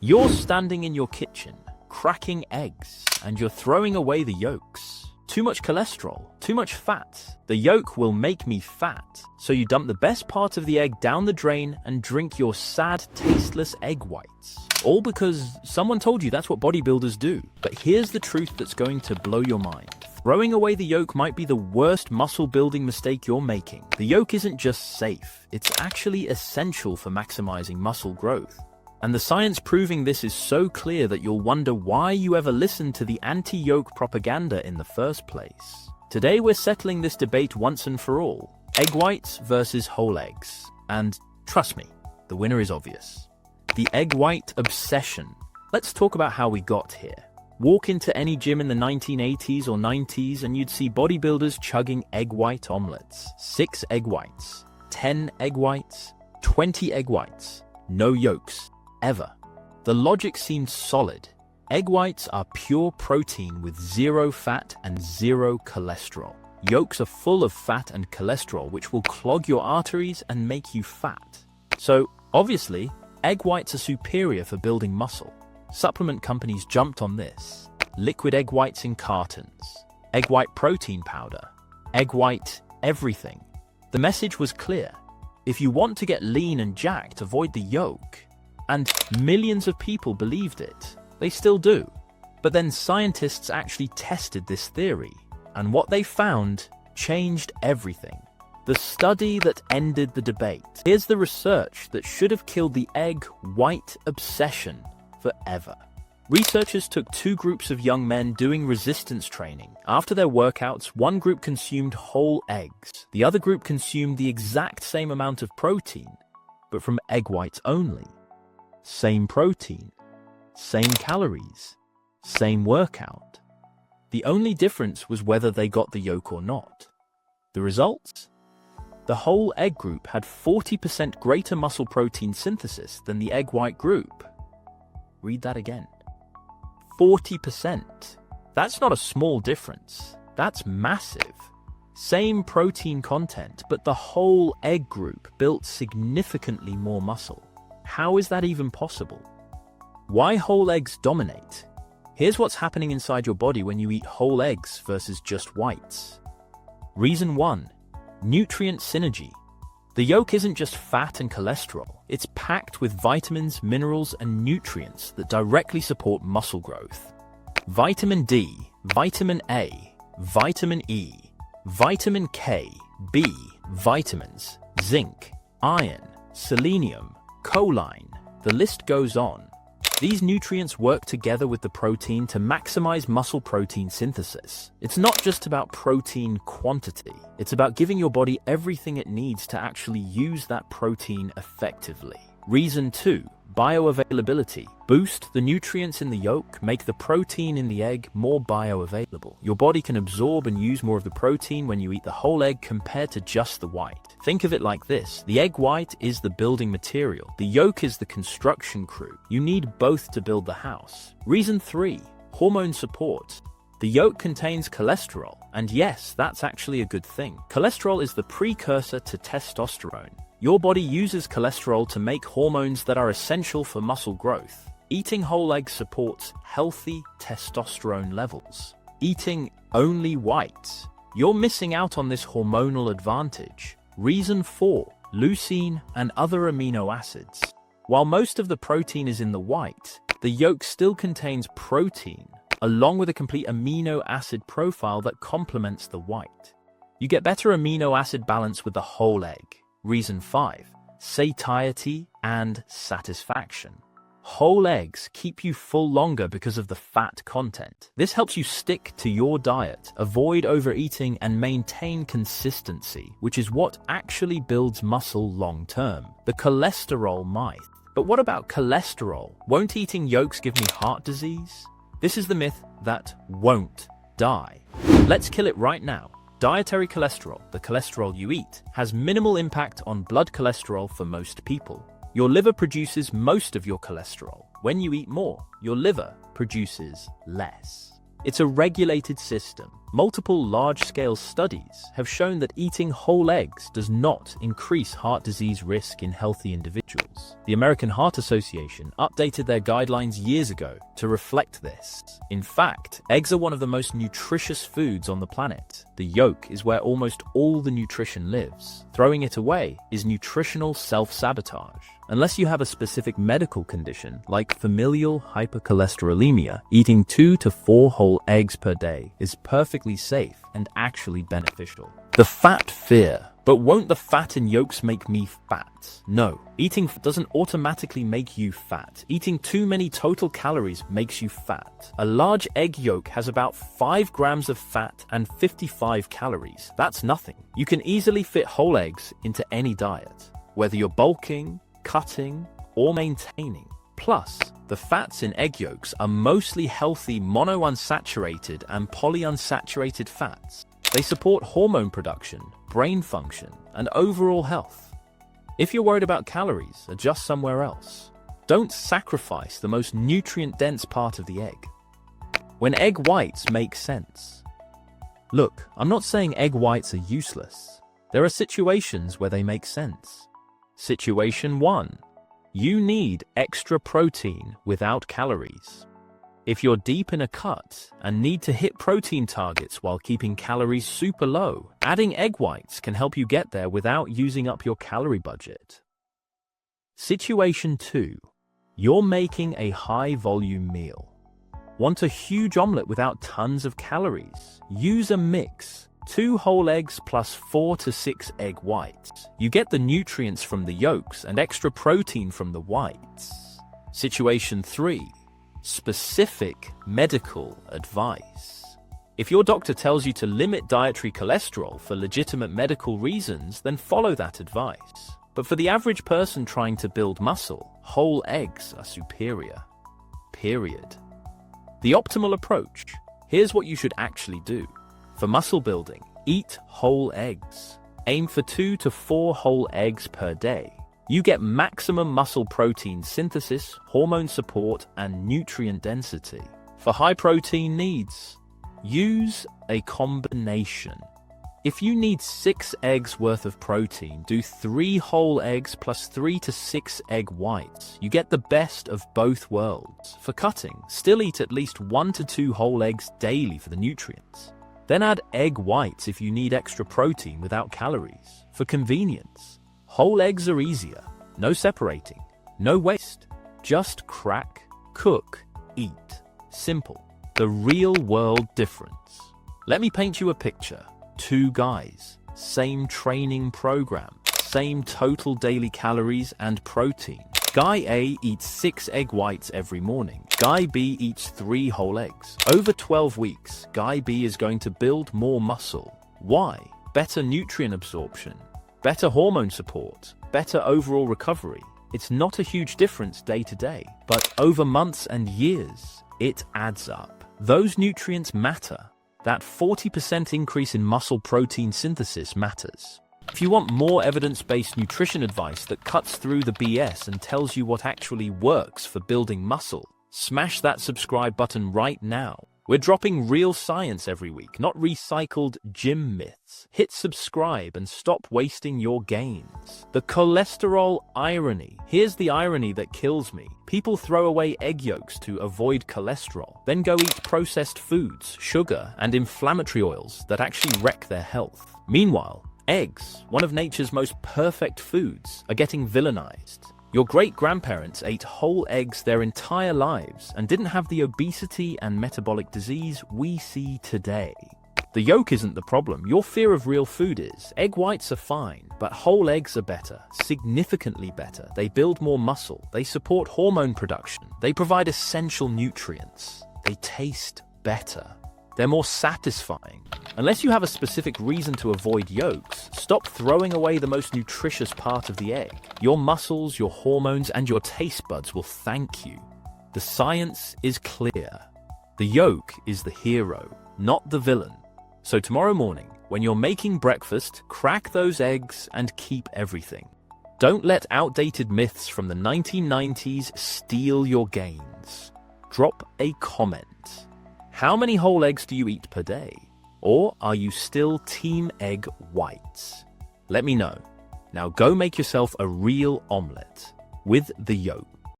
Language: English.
You're standing in your kitchen, cracking eggs, and you're throwing away the yolks. Too much cholesterol, too much fat. The yolk will make me fat. So you dump the best part of the egg down the drain and drink your sad, tasteless egg whites. All because someone told you that's what bodybuilders do. But here's the truth that's going to blow your mind. Throwing away the yolk might be the worst muscle building mistake you're making. The yolk isn't just safe, it's actually essential for maximizing muscle growth. And the science proving this is so clear that you'll wonder why you ever listened to the anti-yolk propaganda in the first place. Today we're settling this debate once and for all. Egg whites versus whole eggs. And trust me, the winner is obvious. The egg white obsession. Let's talk about how we got here. Walk into any gym in the 1980s or 90s and you'd see bodybuilders chugging egg white omelets. 6 egg whites, 10 egg whites, 20 egg whites, no yolks. Ever. The logic seemed solid. Egg whites are pure protein with 0 fat and 0 cholesterol. Yolks are full of fat and cholesterol, which will clog your arteries and make you fat. So, obviously, egg whites are superior for building muscle. Supplement companies jumped on this. Liquid egg whites in cartons. Egg white protein powder. Egg white everything. The message was clear. If you want to get lean and jacked, avoid the yolk. And millions of people believed it. They still do. But then scientists actually tested this theory, and what they found changed everything. The study that ended the debate. Here's the research that should have killed the egg white obsession forever. Researchers took 2 groups of young men doing resistance training. After their workouts, one group consumed whole eggs. The other group consumed the exact same amount of protein, but from egg whites only. Same protein, same calories, same workout. The only difference was whether they got the yolk or not. The results? The whole egg group had 40% greater muscle protein synthesis than the egg white group. Read that again. 40%. That's not a small difference. That's massive. Same protein content, but the whole egg group built significantly more muscle. How is that even possible? Why whole eggs dominate? Here's what's happening inside your body when you eat whole eggs versus just whites. Reason 1. Nutrient synergy. The yolk isn't just fat and cholesterol. It's packed with vitamins, minerals, and nutrients that directly support muscle growth. Vitamin D, vitamin A, vitamin E, vitamin K, B, vitamins, zinc, iron, selenium, choline, the list goes on. These nutrients work together with the protein to maximize muscle protein synthesis. It's not just about protein quantity. It's about giving your body everything it needs to actually use that protein effectively. Reason 2. Bioavailability. Boost the nutrients in the yolk, make the protein in the egg more bioavailable. Your body can absorb and use more of the protein when you eat the whole egg compared to just the white. Think of it like this. The egg white is the building material. The yolk is the construction crew. You need both to build the house. Reason 3. Hormone support. The yolk contains cholesterol, and yes, that's actually a good thing. Cholesterol is the precursor to testosterone. Your body uses cholesterol to make hormones that are essential for muscle growth. Eating whole eggs supports healthy testosterone levels. Eating only whites, you're missing out on this hormonal advantage. Reason 4. Leucine and other amino acids. While most of the protein is in the white, the yolk still contains protein, along with a complete amino acid profile that complements the white. You get better amino acid balance with the whole egg. Reason 5. Satiety and satisfaction. Whole eggs keep you full longer because of the fat content. This helps you stick to your diet, avoid overeating, and maintain consistency, which is what actually builds muscle long term. The cholesterol myth. But what about cholesterol? Won't eating yolks give me heart disease? This is the myth that won't die. Let's kill it right now. Dietary cholesterol, the cholesterol you eat, has minimal impact on blood cholesterol for most people. Your liver produces most of your cholesterol. When you eat more, your liver produces less. It's a regulated system. Multiple large-scale studies have shown that eating whole eggs does not increase heart disease risk in healthy individuals. The American Heart Association updated their guidelines years ago to reflect this. In fact, eggs are one of the most nutritious foods on the planet. The yolk is where almost all the nutrition lives. Throwing it away is nutritional self-sabotage. Unless you have a specific medical condition like familial hypercholesterolemia, eating 2 to 4 whole eggs per day is perfectly safe and actually beneficial. The fat fear. But won't the fat in yolks make me fat? No, eating doesn't automatically make you fat. Eating too many total calories makes you fat. A large egg yolk has about 5 grams of fat and 55 calories. That's nothing. You can easily fit whole eggs into any diet, whether you're bulking, cutting, or maintaining. Plus, the fats in egg yolks are mostly healthy monounsaturated and polyunsaturated fats. They support hormone production, brain function, and overall health. If you're worried about calories, adjust somewhere else. Don't sacrifice the most nutrient-dense part of the egg. When egg whites make sense. Look, I'm not saying egg whites are useless. There are situations where they make sense. Situation 1. You need extra protein without calories. If you're deep in a cut and need to hit protein targets while keeping calories super low, adding egg whites can help you get there without using up your calorie budget. Situation 2. You're making a high-volume meal. Want a huge omelette without tons of calories? Use a mix. 2 whole eggs plus 4 to 6 egg whites. You get the nutrients from the yolks and extra protein from the whites. Situation 3. Specific medical advice. If your doctor tells you to limit dietary cholesterol for legitimate medical reasons, then follow that advice. But for the average person trying to build muscle, whole eggs are superior. Period. The optimal approach. Here's what you should actually do. For muscle building, eat whole eggs. Aim for 2 to 4 whole eggs per day. You get maximum muscle protein synthesis, hormone support, and nutrient density. For high protein needs, use a combination. If you need 6 eggs worth of protein, do 3 whole eggs plus 3 to 6 egg whites. You get the best of both worlds. For cutting, still eat at least 1 to 2 whole eggs daily for the nutrients. Then add egg whites if you need extra protein without calories. For convenience, whole eggs are easier. No separating, no waste. Just crack, cook, eat. Simple. The real world difference. Let me paint you a picture. 2 guys, same training program, same total daily calories and protein. Guy A eats 6 egg whites every morning. Guy B eats 3 whole eggs. Over 12 weeks, Guy B is going to build more muscle. Why? Better nutrient absorption, better hormone support, better overall recovery. It's not a huge difference day to day, but over months and years, it adds up. Those nutrients matter. That 40% increase in muscle protein synthesis matters. If you want more evidence-based nutrition advice that cuts through the BS and tells you what actually works for building muscle, smash that subscribe button right now. We're dropping real science every week, not recycled gym myths. Hit subscribe and stop wasting your gains. The cholesterol irony. Here's the irony that kills me. People throw away egg yolks to avoid cholesterol, then go eat processed foods, sugar, and inflammatory oils that actually wreck their health. Meanwhile, eggs, one of nature's most perfect foods, are getting villainized. Your great-grandparents ate whole eggs their entire lives and didn't have the obesity and metabolic disease we see today. The yolk isn't the problem, your fear of real food is. Egg whites are fine, but whole eggs are better, significantly better. They build more muscle, they support hormone production, they provide essential nutrients, they taste better. They're more satisfying. Unless you have a specific reason to avoid yolks, stop throwing away the most nutritious part of the egg. Your muscles, your hormones, and your taste buds will thank you. The science is clear. The yolk is the hero, not the villain. So tomorrow morning, when you're making breakfast, crack those eggs and keep everything. Don't let outdated myths from the 1990s steal your gains. Drop a comment. How many whole eggs do you eat per day? Or are you still team egg whites? Let me know. Now go make yourself a real omelette with the yolk.